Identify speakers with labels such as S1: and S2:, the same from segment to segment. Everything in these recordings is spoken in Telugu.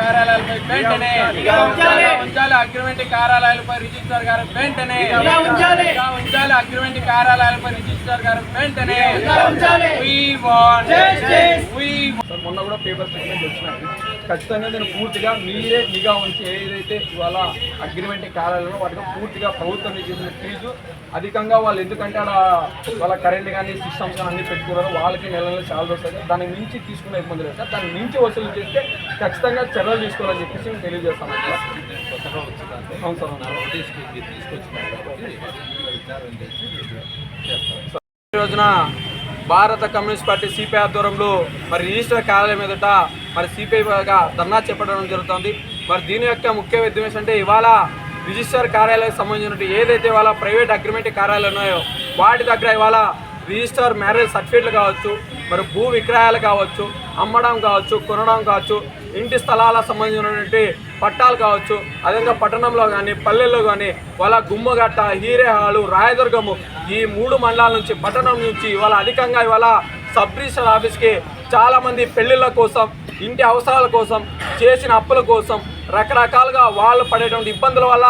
S1: కార్యాలయాలపై వెంటనే ఉంచాలి. అగ్రిమెంట్ కార్యాలయాలపై రిజిస్ట్రార్ గారు వెంటనే ఉంచాలి. అగ్రిమెంట్ కార్యాలయాలపై రిజిస్ట్రార్ గారు వెంటనే.
S2: మొన్న కూడా పేపర్ స్టేట్మెంట్ వచ్చినాయి. ఖచ్చితంగా నేను పూర్తిగా మీరే నిఘా ఉంచి ఏదైతే ఇవాళ అగ్రిమెంట్ కార్యాలయంలో వాటికి పూర్తిగా ప్రభుత్వం చేసిన ఫీజు అధికంగా వాళ్ళు ఎందుకంటే అలా వాళ్ళ కరెంట్ కానీ సిస్టమ్స్ కానీ అన్ని పెట్టుకున్నారు, వాళ్ళకి నెల చాలా వస్తుంది. దాన్ని మించి తీసుకునే ఇబ్బంది లేదు సార్. దాన్ని మించి వసూలు చేస్తే ఖచ్చితంగా చర్యలు తీసుకోవాలని చెప్పేసి నేను తెలియజేస్తాను. అవును సార్. ఈ రోజున భారత కమ్యూనిస్ట్ పార్టీ సిపిఐ ఆధ్వర్యంలో మరి రిజిస్టర్ కార్యాలయం ఎదుట మరి సిపిఐగా ధర్నా చేపట్టడం జరుగుతుంది. మరి దీని యొక్క ముఖ్య ఉద్దేశం అంటే ఇవాళ రిజిస్టర్ కార్యాలయానికి సంబంధించినట్టు ఏదైతే ఇవాళ ప్రైవేట్ అగ్రిమెంట్ కార్యాలయాలు ఉన్నాయో వాటి దగ్గర ఇవాళ రిజిస్టర్ మ్యారేజ్ సర్టిఫికేట్లు కావచ్చు, మరి భూ విక్రయాలు కావచ్చు, అమ్మడం కావచ్చు, కొనడం కావచ్చు, ఇంటి స్థలాలకు సంబంధించినటువంటి పట్టాలు కావచ్చు, అదేవిధంగా పట్టణంలో కానీ పల్లెల్లో కానీ వాళ్ళ గుమ్మగట్ట, హీరేహాలు, రాయదుర్గము ఈ 3 మండలాల నుంచి పట్టణం నుంచి ఇవాళ అధికంగా ఇవాళ సబ్ రిజిస్టర్ ఆఫీస్కి చాలామంది పెళ్లిళ్ళ కోసం, ఇంటి అవసరాల కోసం, చేసిన అప్పుల కోసం రకరకాలుగా వాళ్ళు పడేటువంటి ఇబ్బందుల వల్ల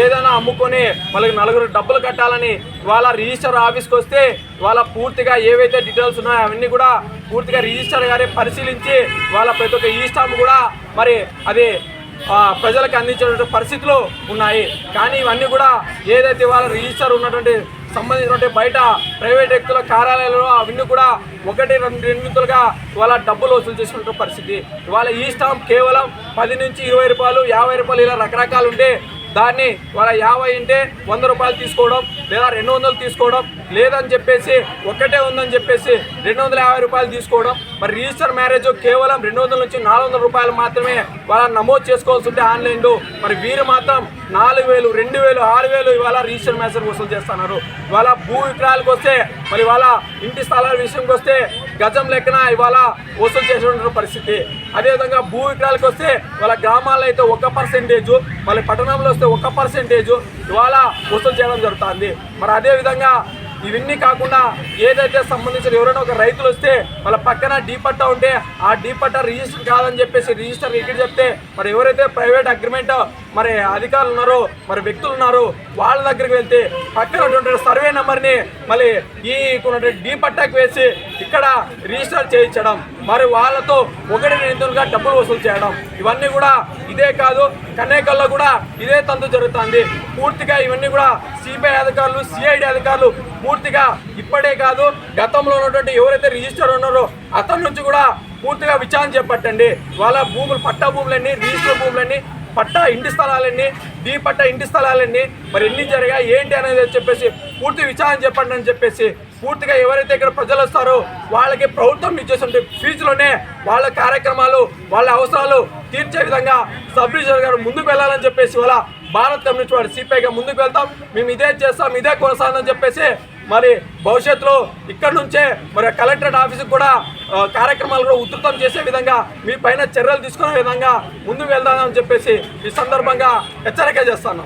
S2: ఏదైనా అమ్ముకొని వాళ్ళకి 4 డబ్బులు కట్టాలని వాళ్ళ రిజిస్టర్ ఆఫీస్కి వస్తే వాళ్ళ పూర్తిగా ఏవైతే డీటెయిల్స్ ఉన్నాయో అవన్నీ కూడా పూర్తిగా రిజిస్టర్ గారే పరిశీలించి వాళ్ళ ప్రతి ఒక్క ఈ స్టాంప్ కూడా మరి అది ప్రజలకు అందించేటువంటి పరిస్థితులు ఉన్నాయి. కానీ ఇవన్నీ కూడా ఏదైతే వాళ్ళ రిజిస్టర్ ఉన్నటువంటి సంబంధించినటువంటి బయట ప్రైవేట్ వ్యక్తుల కార్యాలయాలలో అవన్నీ కూడా 1-2 వింతులుగా ఇవాళ డబ్బులు వసూలు చేసుకునే పరిస్థితి. ఇవాళ ఈ స్టాంప్ కేవలం 10 నుంచి 20 రూపాయలు, 50 రూపాయలు ఇలా రకరకాలు ఉంటే దాన్ని వాళ్ళ 50 ఉంటే 100 రూపాయలు తీసుకోవడం, లేదా 200 తీసుకోవడం, లేదని చెప్పేసి ఒకటే ఉందని చెప్పేసి 250 రూపాయలు తీసుకోవడం. మరి రిజిస్టర్ మ్యారేజ్ కేవలం 200 నుంచి 400 రూపాయలు మాత్రమే వాళ్ళ నమోదు చేసుకోవాల్సి ఉంటే ఆన్లైన్లో మరి వీరు మాత్రం 4000, 2000, 6000 ఇవాళ రిజిస్టర్ మ్యారేజ్ వసూలు చేస్తున్నారు. ఇవాళ భూ విక్రయాలకు వస్తే మరి ఇవాళ ఇంటి స్థలాల విషయంకి వస్తే గజం లెక్కన ఇవాళ వసూలు చేసేటువంటి పరిస్థితి. అదేవిధంగా భూ విక్రయాలకు వస్తే వాళ్ళ గ్రామాల్లో అయితే 1%, మళ్ళీ పట్టణంలో వస్తే 1% ఇవాళ వసూలు చేయడం జరుగుతుంది. మరి అదేవిధంగా ఇవన్నీ కాకుండా ఏదైతే సంబంధించిన ఎవరైనా ఒక రైతులు వస్తే వాళ్ళ పక్కన డీ పట్టా ఉంటే ఆ డీ పట్టా రిజిస్టర్ కాదని చెప్పేసి రిజిస్టర్ ఇక్కడ చెప్తే మరి ఎవరైతే ప్రైవేట్ అగ్రిమెంట్ మరి అధికారులు ఉన్నారో మరి వ్యక్తులు ఉన్నారో వాళ్ళ దగ్గరికి వెళ్తే పక్కన ఉన్నటువంటి సర్వే నెంబర్ని మళ్ళీ ఈ డీ పట్టాకి వేసి ఇక్కడ రిజిస్టర్ చేయించడం, మరి వాళ్ళతో 1-2 డబ్బులు వసూలు చేయడం, ఇవన్నీ కూడా ఇదే కాదు కన్నేకల్లో కూడా ఇదే తంతు జరుగుతుంది. పూర్తిగా ఇవన్నీ కూడా సిబిఐ అధికారులు, సిఐడి అధికారులు పూర్తిగా ఇప్పుడే కాదు గతంలో ఉన్నటువంటి ఎవరైతే రిజిస్టర్ ఉన్నారో అతని నుంచి కూడా పూర్తిగా విచారణ చేపట్టండి. వాళ్ళ భూములు, పట్టా భూములన్నీ, రిజిస్టర్ భూములన్నీ, పట్టా ఇంటి స్థలాలన్నీ, డీ పట్టా ఇంటి స్థలాలన్నీ మరి ఎన్ని జరిగాయి ఏంటి అనేది చెప్పేసి పూర్తి విచారణ చెప్పండి అని చెప్పేసి పూర్తిగా ఎవరైతే ఇక్కడ ప్రజలు వస్తారో వాళ్ళకి ప్రభుత్వం ఇచ్చేటువంటి ఫీజులోనే వాళ్ళ కార్యక్రమాలు, వాళ్ళ అవసరాలు తీర్చే విధంగా సబ్ రిజిస్టర్ గారు ముందుకు వెళ్ళాలని చెప్పేసి వాళ్ళ భారత కమ్యూనిస్ట్ పార్టీ సిపిఐగా ముందుకు వెళ్తాం. మేము ఇదే చేస్తాం, ఇదే కొనసాగని చెప్పేసి మరి భవిష్యత్తులో ఇక్కడ నుంచే మరి కలెక్టరేట్ ఆఫీసుకు కూడా కార్యక్రమాలు కూడా ఉధృతం చేసే విధంగా మీ పైన చర్యలు తీసుకునే విధంగా ముందుకు వెళ్దామని చెప్పేసి ఈ సందర్భంగా హెచ్చరిక చేస్తాను.